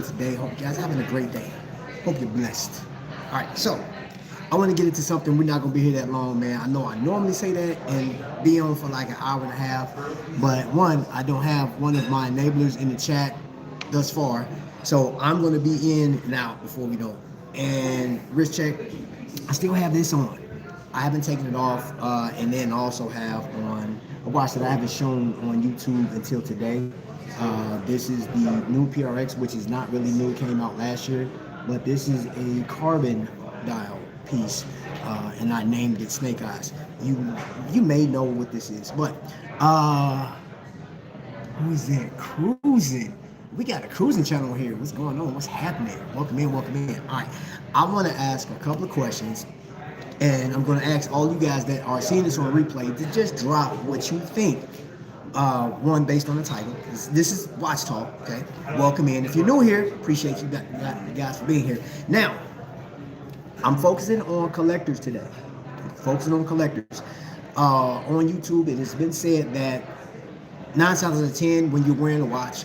today. Hope you guys are having a great day. Hope you're blessed. All right, so I want to get into something. We're not going to be here that long, man. I know I normally say that and be on for like an hour and a half, but one, I don't have one of my enablers in the chat thus far. So I'm going to be in and out before we know. And wrist check, I still have this on. I haven't taken it off, and then also have on a watch that I haven't shown on YouTube until today. This is the new PRX, which is not really new, came out last year, but this is a carbon dial piece, and I named it Snake Eyes. You may know what this is, but who is that cruising? We got a cruising channel here. What's going on? What's happening? Welcome in, welcome in. All right, I want to ask a couple of questions. And I'm going to ask all you guys that are seeing this on replay to just drop what you think. One, based on the title. This is Watch Talk, okay? Welcome in. If you're new here, appreciate you guys for being here. Now, I'm focusing on collectors today. Focusing on collectors. On YouTube, it has been said that 9 times out of 10, when you're wearing a watch,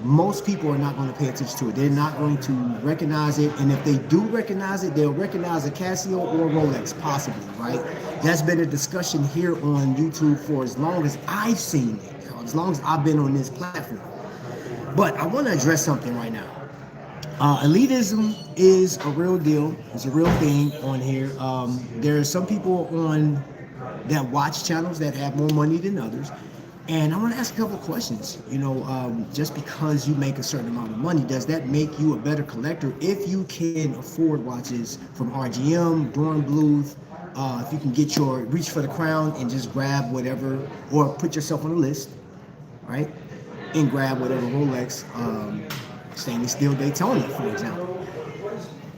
most people are not going to pay attention to it. They're not going to recognize it. And if they do recognize it, they'll recognize a Casio or Rolex, possibly, right? That's been a discussion here on YouTube for as long as I've seen it, as long as I've been on this platform. But I want to address something right now. Elitism is a real deal. It's a real thing on here. There are some people on that watch channels that have more money than others. And I want to ask a couple of questions. You know, just because you make a certain amount of money, does that make you a better collector? If you can afford watches from RGM, Dorn Bluth, if you can get your reach for the crown and just grab whatever, or put yourself on a list, right? And grab whatever Rolex, stainless steel Daytona, for example.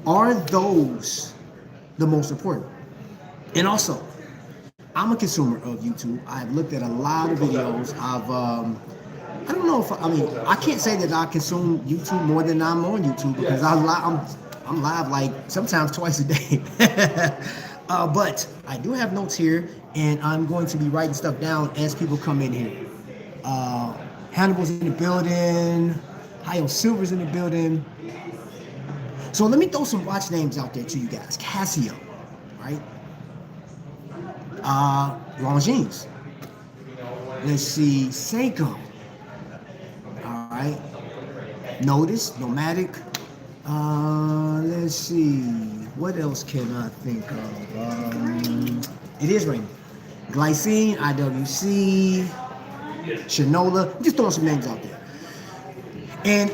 Are those the most important? And also, I'm a consumer of YouTube. I've looked at a lot of videos. I don't know if I can't say that I consume YouTube more than I'm on YouTube because I'm live like sometimes twice a day. But I do have notes here, and I'm going to be writing stuff down as people come in here. Hannibal's in the building. Hio Silver's in the building. So let me throw some watch names out there to you guys. Casio, right? Longines. Let's see, Seiko. All right. Notice, Nomadic. Let's see, what else can I think of? It is raining. Glycine, IWC, Shinola. I'm just throwing some names out there. And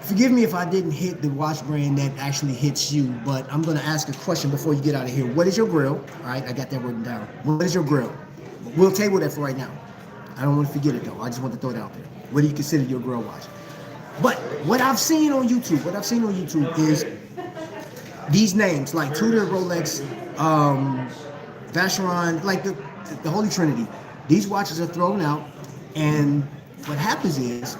forgive me if I didn't hit the watch brand that actually hits you, but I'm going to ask a question before you get out of here. What is your grill? All right, I got that written down. What is your grill? We'll table that for right now. I don't want to forget it, though. I just want to throw it out there. What do you consider your grill watch? But what I've seen on YouTube, is these names, like Tudor, Rolex, Vacheron, like the Holy Trinity. These watches are thrown out, and what happens is,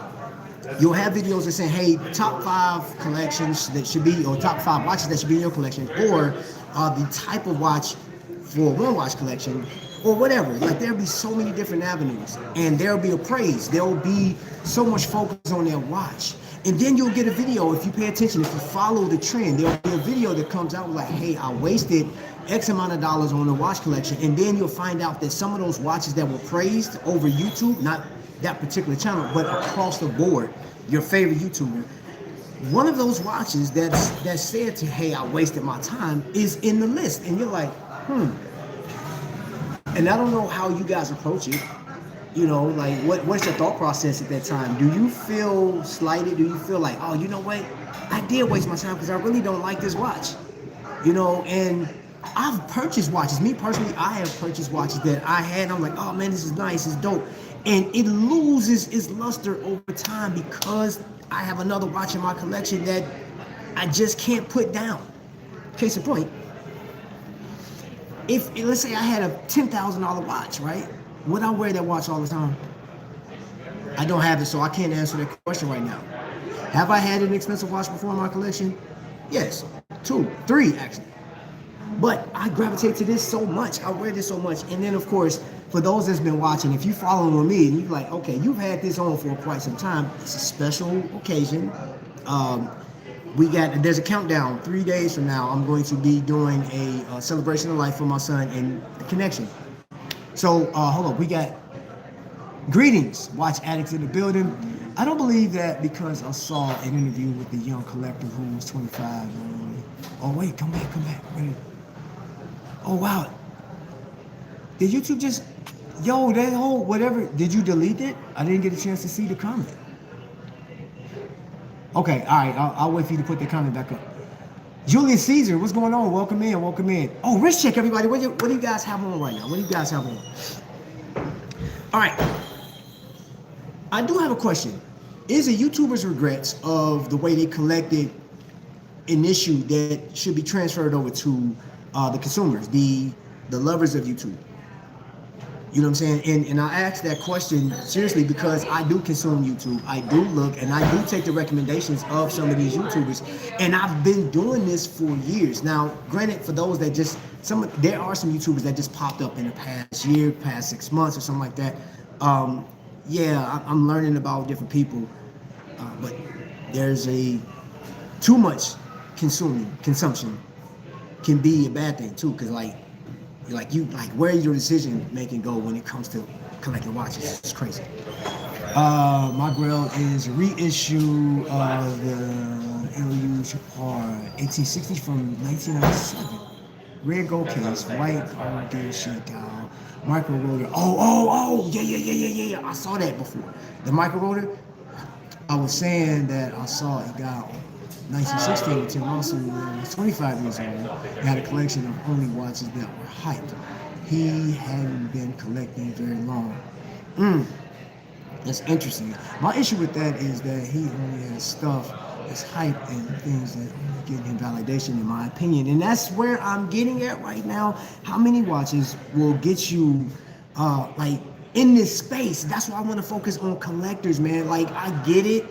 you'll have videos that say, hey, top 5 collections that should be, or top 5 watches that should be in your collection, or the type of watch for one watch collection, or whatever. Like, there'll be so many different avenues, and there'll be a praise. There'll be so much focus on that watch. And then you'll get a video, if you pay attention, if you follow the trend, there'll be a video that comes out like, hey, I wasted X amount of dollars on the watch collection. And then you'll find out that some of those watches that were praised over YouTube, not that particular channel, but across the board, your favorite YouTuber, one of those watches that said to, hey, I wasted my time, is in the list. And you're like, And I don't know how you guys approach it. You know, like, what's your thought process at that time? Do you feel slighted? Do you feel like, oh, you know what? I did waste my time because I really don't like this watch. You know, and I've purchased watches. Me personally, I have purchased watches that I had. I'm like, oh man, this is nice, it's dope. And it loses its luster over time because I have another watch in my collection that I just can't put down. Case in point, let's say I had a $10,000 watch, right? Would I wear that watch all the time? I don't have it, so I can't answer that question right now. Have I had an expensive watch before in my collection? Yes, 2, 3 actually. But I gravitate to this so much. I wear this so much. And then, of course, for those that's been watching, if you following with me and you're like, okay, you've had this on for quite some time, it's a special occasion. There's a countdown. 3 days from now, I'm going to be doing a celebration of life for my son and the connection. So hold on, we got greetings, watch addicts in the building. I don't believe that because I saw an interview with the young collector who was 25. Oh wait, come back. Wait. Oh wow, did YouTube just, yo, that whole whatever, did you delete it? I didn't get a chance to see the comment. Okay, all right, I'll wait for you to put the comment back up. Julius Caesar, what's going on? Welcome in. Oh, wrist check, everybody. What do you guys have on right now? What do you guys have on? All right. I do have a question. Is a YouTuber's regrets of the way they collected an issue that should be transferred over to the consumers, the lovers of YouTube? You know what I'm saying? And I ask that question seriously because I do consume YouTube. I do look and I do take the recommendations of some of these YouTubers. And I've been doing this for years. Now, granted, for those that there are some YouTubers that just popped up in the past year, past 6 months or something like that. Yeah, I'm learning about different people. But there's too much consumption can be a bad thing too, because where your decision making go when it comes to collecting watches? It's crazy. My grill is a reissue of the LU Chapar 1860 from 1997. Red gold case, white gold gear shakeout, micro rotor. Oh, yeah. I saw that before. The micro rotor. I was saying that I saw a guy on 1916 with Tim Lawson, was 25 years old. He had a collection of only watches that were hyped. He hadn't been collecting very long. That's interesting. My issue with that is that he only has stuff that's hype and things that only get him validation, in my opinion. And that's where I'm getting at right now. How many watches will get you in this space? That's why I want to focus on collectors, man. Like, I get it.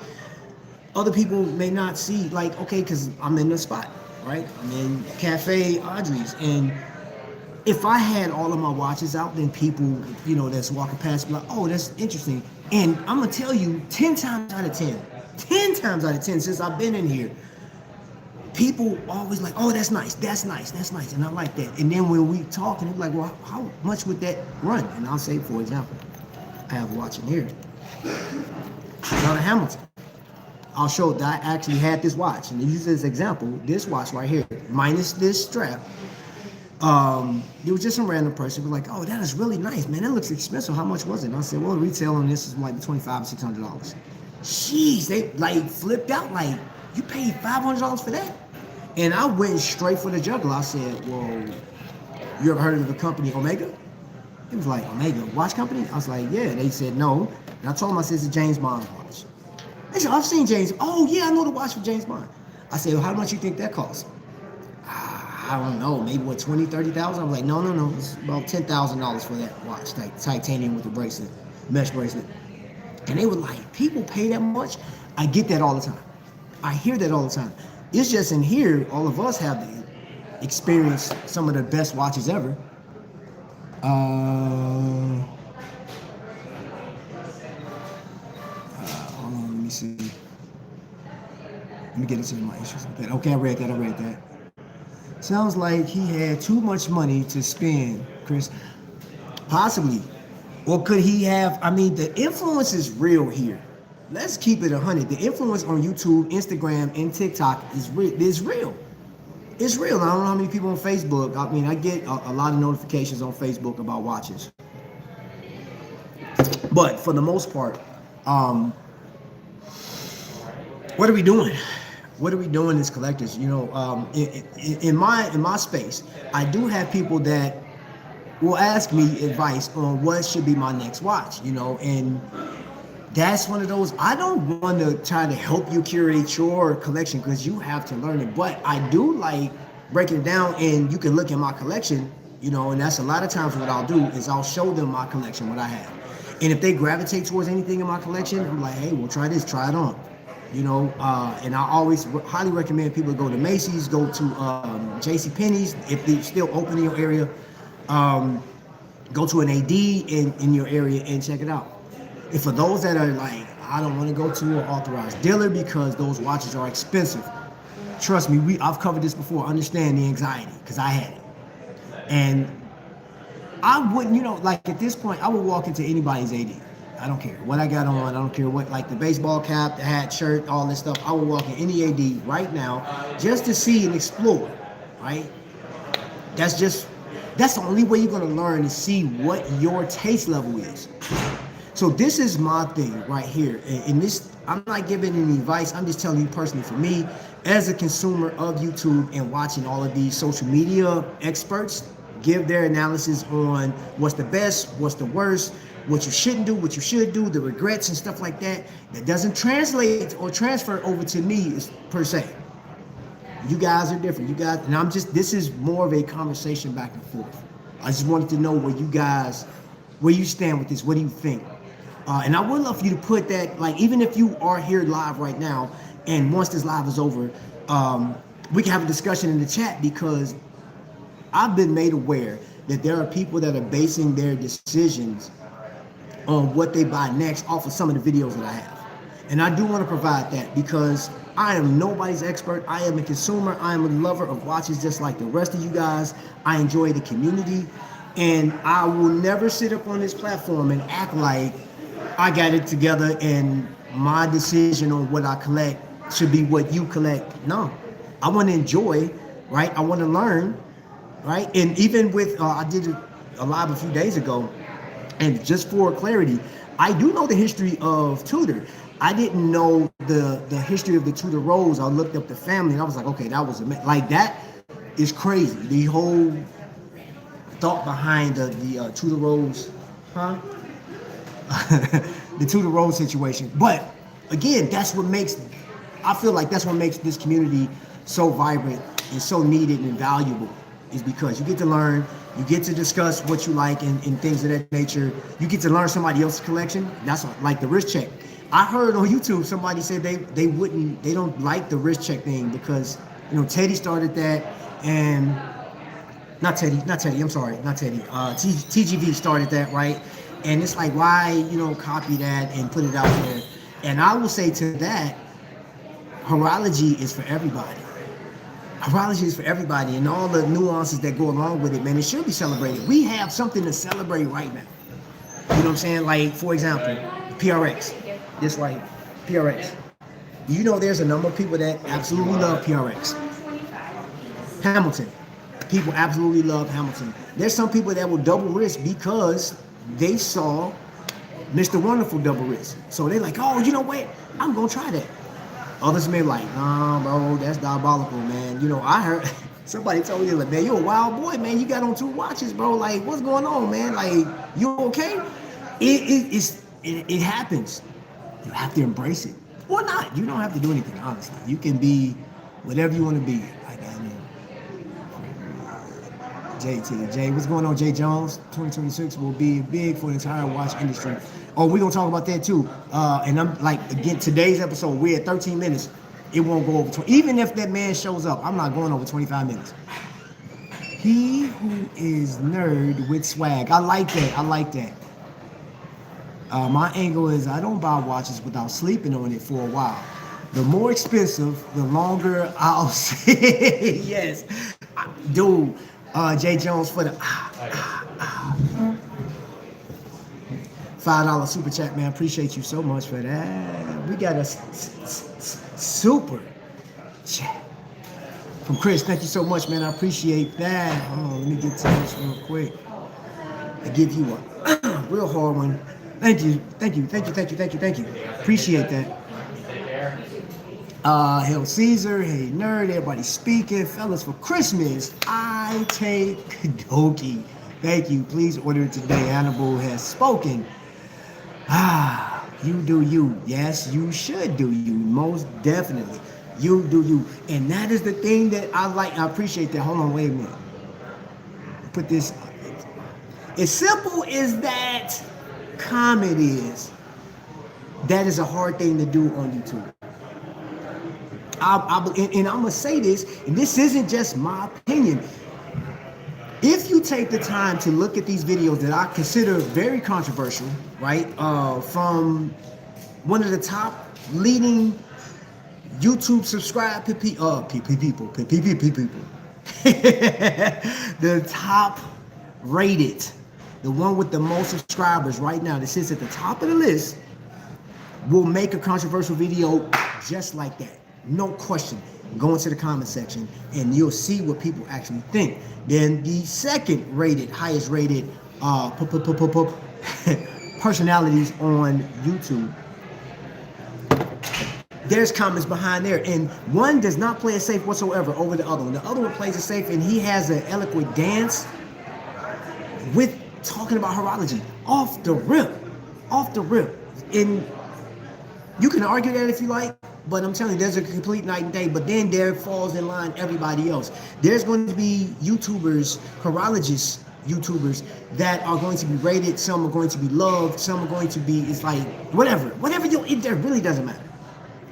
Other people may not see, okay, because I'm in the spot, right? I'm in Cafe Audrey's, and if I had all of my watches out, then people, that's walking past, be like, oh, that's interesting. And I'm gonna tell you, 10 times out of 10, since I've been in here, people always like, oh, that's nice, and I like that. And then when we talk, and they're like, well, how much would that run? And I'll say, for example, I have a watch in here, John Hamilton. I'll show that I actually had this watch, and to use this example, this watch right here, minus this strap. There was just some random person who was like, oh, that is really nice, man. That looks expensive. How much was it? And I said, well, retail on this is like $25 or $600. Jeez, they flipped out, you paid $500 for that? And I went straight for the jugular. I said, well, you ever heard of the company Omega? It was like, Omega watch company? I was like, yeah. They said no. And I told them, I said, it's a James Bond watch. They said, I've seen James. Oh yeah, I know the watch for James Bond. I said, well, how much you think that costs? I don't know, maybe what, 20, 30,000? I was like, no, it's about $10,000 for that watch, titanium with the bracelet, mesh bracelet. And they were like, people pay that much? I get that all the time. I hear that all the time. It's just in here, all of us have experienced some of the best watches ever. Hold on, let me see. Let me get into my issues with that. Okay, I read that. Sounds like he had too much money to spend, Chris. Possibly. Or could he have, the influence is real here. Let's keep it 100. The influence on YouTube, Instagram, and TikTok is real. It's real. It's real. I don't know how many people on Facebook. I get a lot of notifications on Facebook about watches. But for the most part, what are we doing? What are we doing as collectors? In my space, I do have people that will ask me advice on what should be my next watch, and that's one of those. I don't want to try to help you curate your collection because you have to learn it, but I do like breaking it down, and you can look at my collection, and that's a lot of times what I'll do is I'll show them my collection, what I have. And if they gravitate towards anything in my collection, I'm like, hey, well, try this, try it on. And I always highly recommend people go to Macy's, go to JCPenney's if they're still open in your area. Go to an AD in your area and check it out. And for those that are like, I don't want to go to an authorized dealer because those watches are expensive. Trust me, I've covered this before. Understand the anxiety because I had it. And I wouldn't, like at this point, I would walk into anybody's AD. I don't care what I got on. I don't care what, like the baseball cap, the hat, shirt, all this stuff. I would walk in any AD right now just to see and explore, right? That's the only way you're going to learn to see what your taste level is. So this is my thing right here. And this, I'm not giving any advice. I'm just telling you personally, for me, as a consumer of YouTube and watching all of these social media experts give their analysis on what's the best, what's the worst, what you shouldn't do, what you should do, the regrets and stuff like that, that doesn't translate or transfer over to me per se. You guys are different. You guys, and this is more of a conversation back and forth. I just wanted to know where you stand with this. What do you think? And I would love for you to put that, like, even if you are here live right now, and once this live is over, we can have a discussion in the chat, because I've been made aware that there are people that are basing their decisions on what they buy next off of some of the videos that I have. And I do want to provide that, because I am nobody's expert. I am a consumer. I am a lover of watches just like the rest of you guys. I enjoy the community. And I will never sit up on this platform and act like I got it together and my decision on what I collect should be what you collect. No, I want to enjoy, right? I want to learn, right? And even with, I did a live a few days ago, and just for clarity, I do know the history of Tudor. I didn't know the history of the Tudor Rose. I looked up the family and I was like, okay, that was like, that is crazy. The whole thought behind the Tudor Rose, the Tudor Rose situation. But again, I feel like that's what makes this community so vibrant and so needed and valuable, is because you get to learn, you get to discuss what you like and things of that nature. You get to learn somebody else's collection. That's like the wrist check. I heard on YouTube somebody said they don't like the wrist check thing because, Teddy started that, and TGV started that, right? And it's like, why, copy that and put it out there? And I will say to that, horology is for everybody. Horology is for everybody, and all the nuances that go along with it, man, it should be celebrated. We have something to celebrate right now. You know what I'm saying? Like, for example, PRX. This right here, PRX. There's a number of people that absolutely love PRX. Hamilton. People absolutely love Hamilton. There's some people that will double wrist because they saw Mr. Wonderful double wrist. So they're like, oh, you know what? I'm going to try that. Others may be like, nah, bro, that's diabolical, man. I heard somebody told me, like, man, you're a wild boy, man. You got on 2 watches, bro. Like, what's going on, man? Like, you okay? It happens. You have to embrace it. Or not. You don't have to do anything, honestly. You can be whatever you want to be. Like, Jay, what's going on, Jay Jones? 2026 will be big for the entire watch industry. Oh, we're going to talk about that too. And I'm like, again, today's episode, we're at 13 minutes. It won't go over 20. Even if that man shows up, I'm not going over 25 minutes. He who is nerd with swag. I like that. My angle is I don't buy watches without sleeping on it for a while. The more expensive, the longer I'll sit. Yes. Dude, Jay Jones for the $5 super chat, man. Appreciate you so much for that. We got a super chat from Chris. Thank you so much, man. I appreciate that. Hold on, let me get to this real quick. I give you a real hard one. Thank you. Appreciate that. Hail Caesar, hey nerd, everybody speaking. Fellas, for Christmas, I take Doki. Thank you. Please order it today. Hannibal has spoken. You do you. Yes, you should do you. Most definitely. You do you. And that is the thing that I like. I appreciate that. Hold on, wait a minute. Put this. As simple as that comment is, that is a hard thing to do on YouTube. And I'm going to say this, and this isn't just my opinion. If you take the time to look at these videos that I consider very controversial, right, from one of the top leading YouTube subscribe people, the top rated, the one with the most subscribers right now that sits at the top of the list, will make a controversial video just like that. No question. Go into the comment section and you'll see what people actually think. Then the second rated, highest rated personalities on YouTube, there's comments behind there, and one does not play it safe whatsoever over the other one. The other one plays it safe, and he has an eloquent dance with talking about horology off the rip. And you can argue that if you like, but I'm telling you, there's a complete night and day. But then there falls in line everybody else. There's going to be YouTubers, horologists, YouTubers that are going to be rated. Some are going to be loved. Some are going to be, it's like, whatever you, it really doesn't matter.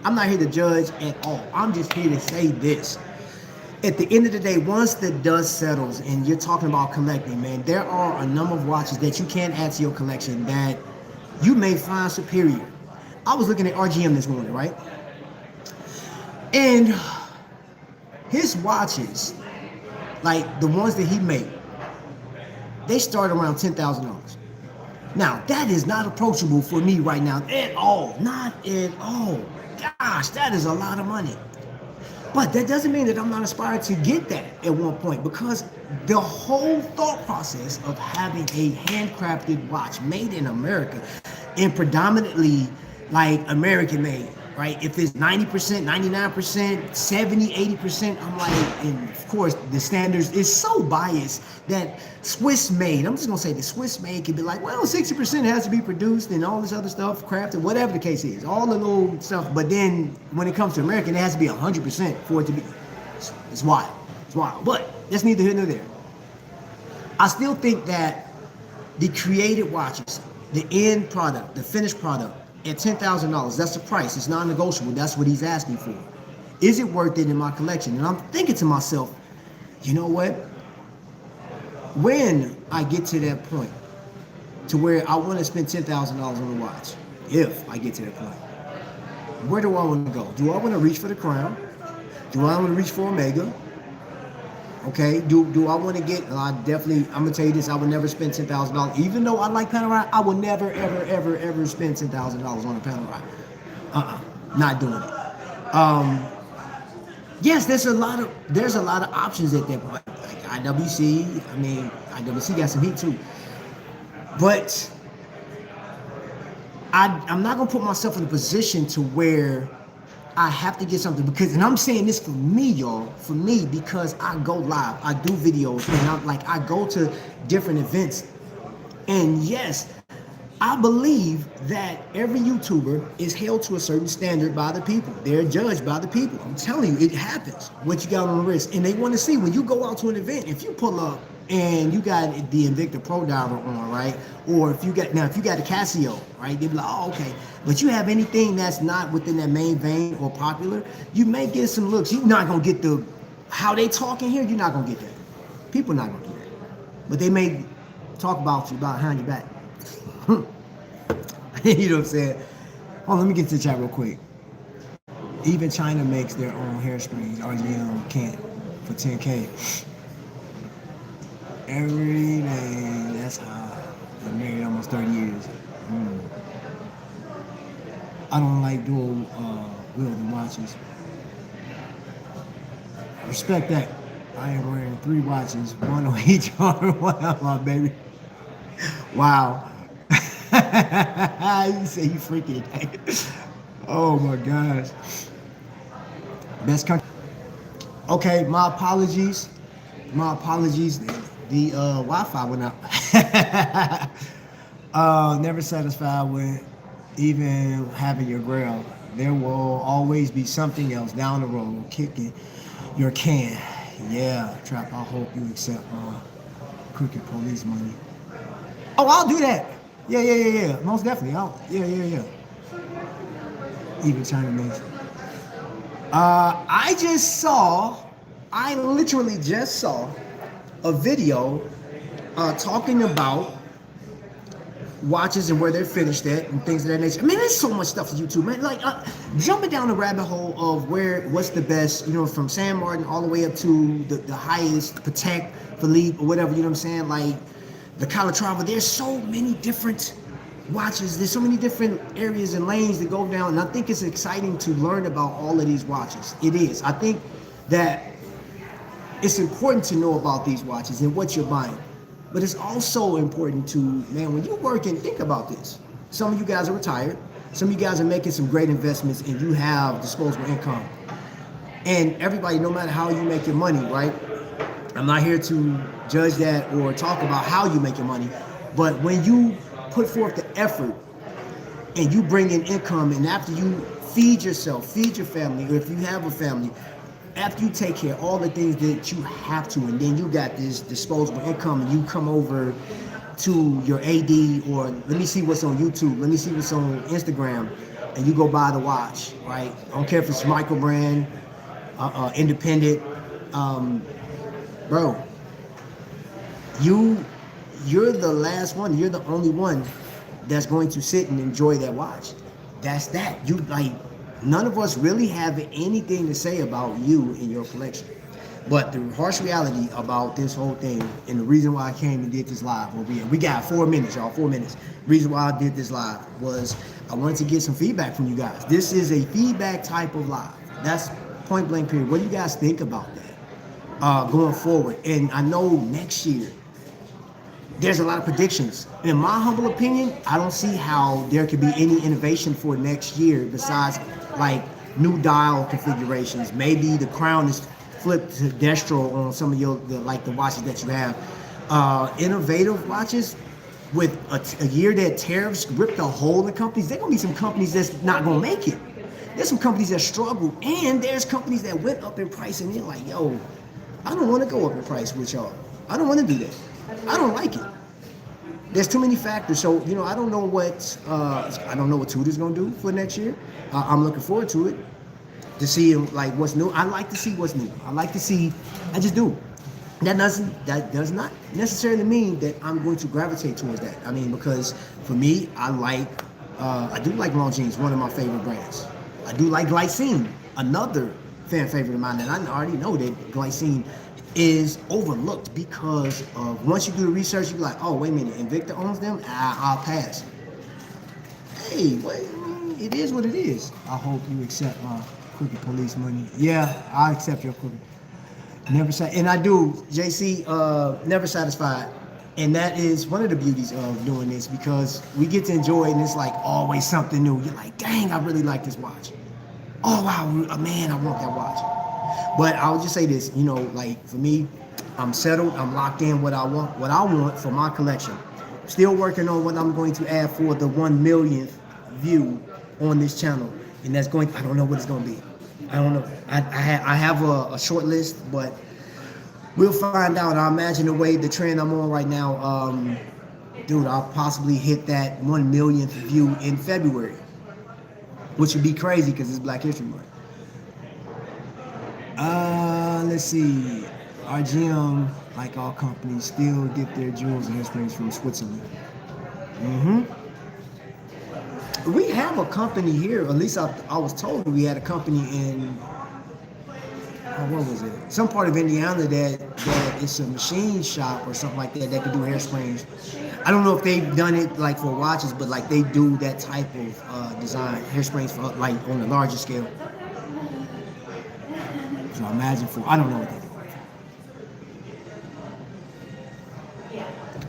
I'm not here to judge at all. I'm just here to say this. At the end of the day, once the dust settles and you're talking about collecting, man, there are a number of watches that you can add to your collection that you may find superior. I was looking at RGM this morning, right? And his watches, like the ones that he made, they start around $10,000. Now, that is not approachable for me right now at all. Not at all. Gosh, that is a lot of money. But that doesn't mean that I'm not inspired to get that at one point, because the whole thought process of having a handcrafted watch made in America and predominantly like American made, right? If it's 90%, 99%, 70, 80%, I'm like, and of course the standards is so biased that Swiss made, I'm just gonna say the Swiss made can be like, well, 60% has to be produced and all this other stuff, crafted, whatever the case is, all the little stuff. But then when it comes to American, it has to be 100% for it to be, it's wild, but that's neither here nor there. I still think that the created watches, the end product, the finished product, at $10,000, that's the price. It's non-negotiable. That's what he's asking for. Is it worth it in my collection? And I'm thinking to myself, you know what? When I get to that point to where I want to spend $10,000 on a watch, if I get to that point, where do I want to go? Do I want to reach for the Crown? Do I want to reach for Omega? Okay, do I want to get, I'm going to tell you this, I would never spend $10,000. Even though I like Panerai, I will never, ever spend $10,000 on a Panerai. Not doing it. Yes, there's a lot of options at that point. Like IWC got some heat too. But I'm not going to put myself in a position to where I have to get something, because, and I'm saying this for me, y'all, for me, because I go live, I do videos, and I go to different events. And yes, I believe that every YouTuber is held to a certain standard by the people. They're judged by the people. I'm telling you, it happens, what you got on the wrist. And they want to see, when you go out to an event, if you pull up and you got the Invicta Pro Diver on, right? Or if you got the Casio, right? They'll be like, oh, okay. But you have anything that's not within that main vein or popular, you may get some looks. You're not going to get how they talk in here, you're not going to get that. People not going to do that. But they may talk about you behind your back. You know what I'm saying? Oh, let me get to the chat real quick. Even China makes their own hairsprings. RGM can't for 10K. Every day, that's how I'm married almost 30 years. I don't like dual wielding watches. Respect that. I am wearing 3 watches, one on each arm, one on my baby. Wow. You say you freaking today. Oh my gosh. Best country. Okay, my apologies. The Wi-Fi went out. Never satisfied with even having your grill. There will always be something else down the road kicking your can. Yeah, Trap, I hope you accept crooked police money. Oh, I'll do that. Yeah. Most definitely. Yeah. Even China makes. I literally just saw a video talking about watches and where they're finished at and things of that nature. I mean, there's so much stuff on YouTube, man. Like jumping down the rabbit hole of what's the best, you know, from San Martin all the way up to the highest Patek Philippe or whatever, you know what I'm saying? Like the Calatrava. There's so many different watches. There's so many different areas and lanes that go down, and I think it's exciting to learn about all of these watches. It is. I think that it's important to know about these watches and what you're buying. But it's also important to, man, when you're working, think about this. Some of you guys are retired. Some of you guys are making some great investments and you have disposable income. And everybody, no matter how you make your money, right? I'm not here to judge that or talk about how you make your money. But when you put forth the effort and you bring in income, and after you feed yourself, feed your family, or if you have a family, after you take care of all the things that you have to, and then you got this disposable income, and you come over to your AD, or let me see what's on YouTube, let me see what's on Instagram, and you go buy the watch, right? I don't care if it's microbrand, independent, bro. You're the last one. You're the only one that's going to sit and enjoy that watch. That's that. You like. None of us really have anything to say about you and your collection. But the harsh reality about this whole thing, and the reason why I came and did this live, we got 4 minutes, y'all, 4 minutes. The reason why I did this live was I wanted to get some feedback from you guys. This is a feedback type of live. That's point blank period. What do you guys think about that going forward? And I know next year, there's a lot of predictions. In my humble opinion, I don't see how there could be any innovation for next year besides like new dial configurations. Maybe the crown is flipped to destro on some of the watches that you have. Innovative watches with a year that tariffs ripped a hole in the companies. There's gonna be some companies that's not gonna make it. There's some companies that struggle, and there's companies that went up in price and they're like, yo, I don't want to go up in price with y'all. I don't want to do that. I don't like it. There's too many factors, so you know I don't know what Tudor's gonna do for next year. I'm looking forward to it, to see like what's new. I like to see what's new. I like to see. I just do. That does not necessarily mean that I'm going to gravitate towards that. I mean, because for me, I do like Longines, one of my favorite brands. I do like Glycine, another fan favorite of mine, and I already know that Glycine is overlooked because of once you do the research, you're like, oh, wait a minute, Invicta owns them? I'll pass. Hey, wait, it is what it is. I hope you accept my crooked police money. Yeah, I accept your crooked. And I do, JC, never satisfied. And that is one of the beauties of doing this, because we get to enjoy it and it's like always something new. You're like, dang, I really like this watch. Oh, wow, man, I want that watch. But I would just say this, you know, like for me, I'm settled, I'm locked in what I want for my collection. Still working on what I'm going to add for the 1 millionth view on this channel. And that's I don't know what it's going to be. I don't know. I have a short list, but we'll find out. I imagine the trend I'm on right now, dude, I'll possibly hit that 1 millionth view in February, which would be crazy because it's Black History Month. Let's see. RGM, like all companies, still get their jewels and hairsprings from Switzerland. We have a company here, at least I was told we had a company in, what was it? Some part of Indiana that it's a machine shop or something like that could do hairsprings. I don't know if they've done it like for watches, but like they do that type of design, hairsprings for like on the larger scale. So imagine I don't know what they do.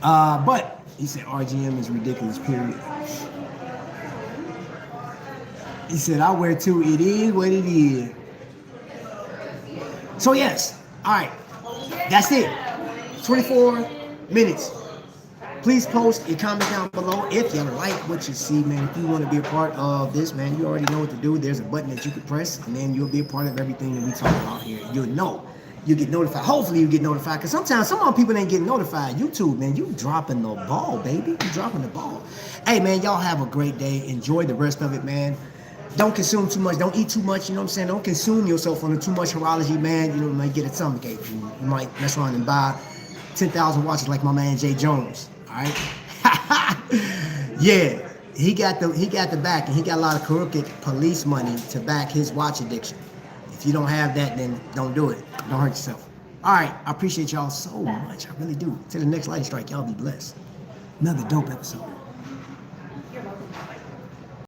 But he said RGM is ridiculous, period. He said, I wear too. It is what it is. So yes, all right, that's it. 24 minutes. Please post your comment down below if you like what you see, man. If you want to be a part of this, man, you already know what to do. There's a button that you can press, and then you'll be a part of everything that we talk about here. You'll know. You get notified. Hopefully you get notified, because sometimes some of people ain't getting notified. YouTube, man, you dropping the ball, baby. You dropping the ball. Hey, man, y'all have a great day. Enjoy the rest of it, man. Don't consume too much. Don't eat too much. You know what I'm saying? Don't consume yourself on too much horology, man. You know, you might get a stomachache. You might mess around and buy 10,000 watches like my man Jay Jones. All right? Yeah, he got the back, and he got a lot of crooked police money to back his watch addiction. If you don't have that, then don't do it. Don't hurt yourself. All right, I appreciate y'all so much. I really do. Till the next light strike, y'all be blessed. Another dope episode.